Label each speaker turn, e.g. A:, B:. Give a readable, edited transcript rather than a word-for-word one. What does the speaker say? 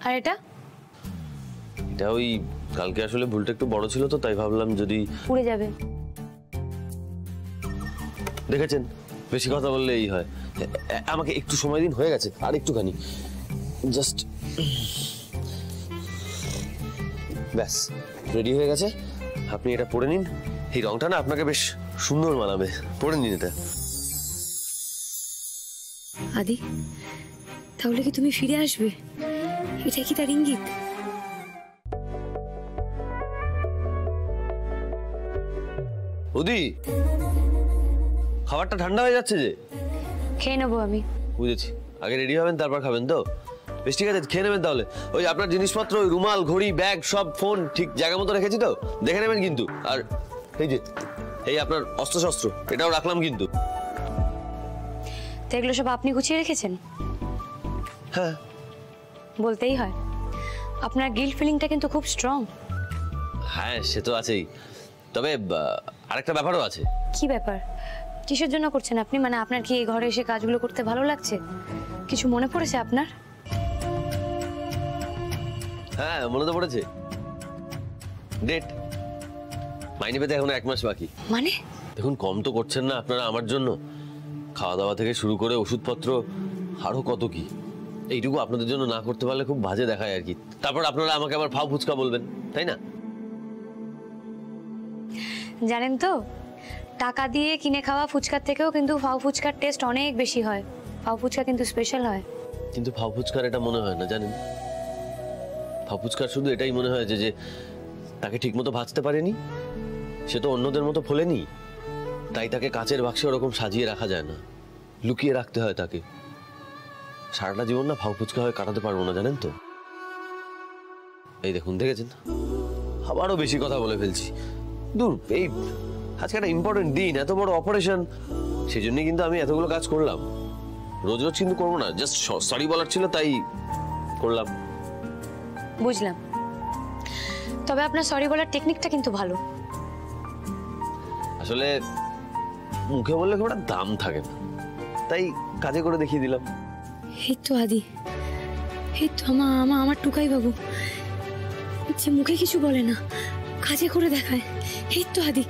A: আর এটা
B: এটা ওই কালকে আসলে ভুলটা একটু বড় ছিল তো, তাই ভাবলাম যদি
A: পুড়ে যাবে।
B: দেখেছেন বেশি কথা বললে এই হয়। আমাকে একটু সময় দিন, হয়ে গেছে আর একটুখানি, জাস্ট ব্যাস রেডি হয়ে গেছে। আপনি এটা পরে নিন, এই রংটা না আপনাকে বেশ সুন্দর মানাবে, পরে নিন এটা।
A: আদি, তাহলে কি তুমি ফিরে আসবে? এটা কি তার ইঙ্গিত?
B: ওদি, খাবারটা ঠান্ডা হয়ে যাচ্ছে যে।
A: খেয়ে নেবো আমি।
B: বুঝেছি, আগে রেডি হবেন তারপর খাবেন তো? বেশ ঠিক আছে, খেয়ে নেবেন তাহলে। ওই আপনার জিনিসপত্র, ওই রুমাল, ঘড়ি, ব্যাগ, সব ফোন ঠিক জায়গা মতো রেখেছি তো, দেখে নেবেন কিন্তু। আর এই যে এই আপনার অস্ত্রশস্ত্র, এটাও রাখলাম কিন্তু।
A: তো এগুলো সব আপনি গুছিয়ে রেখেছেন?
B: হ্যাঁ,
A: বলতেই হয়, আপনার গিল্ট ফিলিংটা কিন্তু খুব স্ট্রং।
B: হ্যাঁ সে তো আছেই, তবে আরেকটা ব্যাপারও আছে।
A: কি ব্যাপার? কিসের জন্য করছেন আপনি? মানে আপনার কি এই ঘরে এসে কাজগুলো করতে ভালো লাগছে? কিছু মনে পড়েছে আপনার?
B: হ্যাঁ মনে তো পড়েছে, ডেট মাইনে পেতে এখন 1 মাস বাকি।
A: মানে
B: দেখুন, কম তো করছেন না আপনারা আমার জন্য, খাওয়া দাওয়া থেকে শুরু করে ওষুধপত্র আরো কত কি। এইটুকু আপনাদের জন্য না করতে পারলে খুব বাজে দেখায় আর কি। তারপর আপনারা আমাকে আবার ফাউ ফুচকা বলবেন, তাই না?
A: জানেন তো, টাকা দিয়ে কিনে খাওয়া ফুচকার থেকেও কিন্তু ফাউ ফুচকার টেস্ট অনেক বেশি হয়। ফাউ ফুচকা কিন্তু স্পেশাল হয়।
B: কিন্তু ফাউ ফুচকার এটা মনে হয় না, জানেন? ফাউ ফুচকার শুধু এটাই মনে হয় যে তাকে ঠিক মতো ভাজতে পারেনি, সে তো অন্যদের মতো ফোলেনি, তাই তাকে কাচের বাক্সে ওরকম সাজিয়ে রাখা যায় না, লুকিয়ে রাখতে হয় তাকে। সারাটা জীবন না ফাউ ফুচকা হয়ে কাটাতে পারবো না, জানেন তো? এই দেখুন, দেখেছেন আবারও বেশি কথা বলে ফেলছি। দূর, এই আজকে একটা ইম্পর্টেন্ট দিন, এত বড় অপারেশন, সেই জন্যই কিন্তু আমি এতগুলো কাজ করলাম। রোজ রোজ কিন্তু করবো না, জাস্ট সরি বলার ছিল তাই করলাম।
A: বুঝলাম, তবে আপনার সরি বলার টেকনিকটা কিন্তু ভালো।
B: আসলে মুখে বললে খুব একটা দাম থাকে না, তাই কাজে করে দেখিয়ে দিলাম।
A: এই তো আদি, এই তো আমার টুকাই বাবু, যে মুখে কিছু বলে না, কাজে করে দেখায়। এই তো আদি।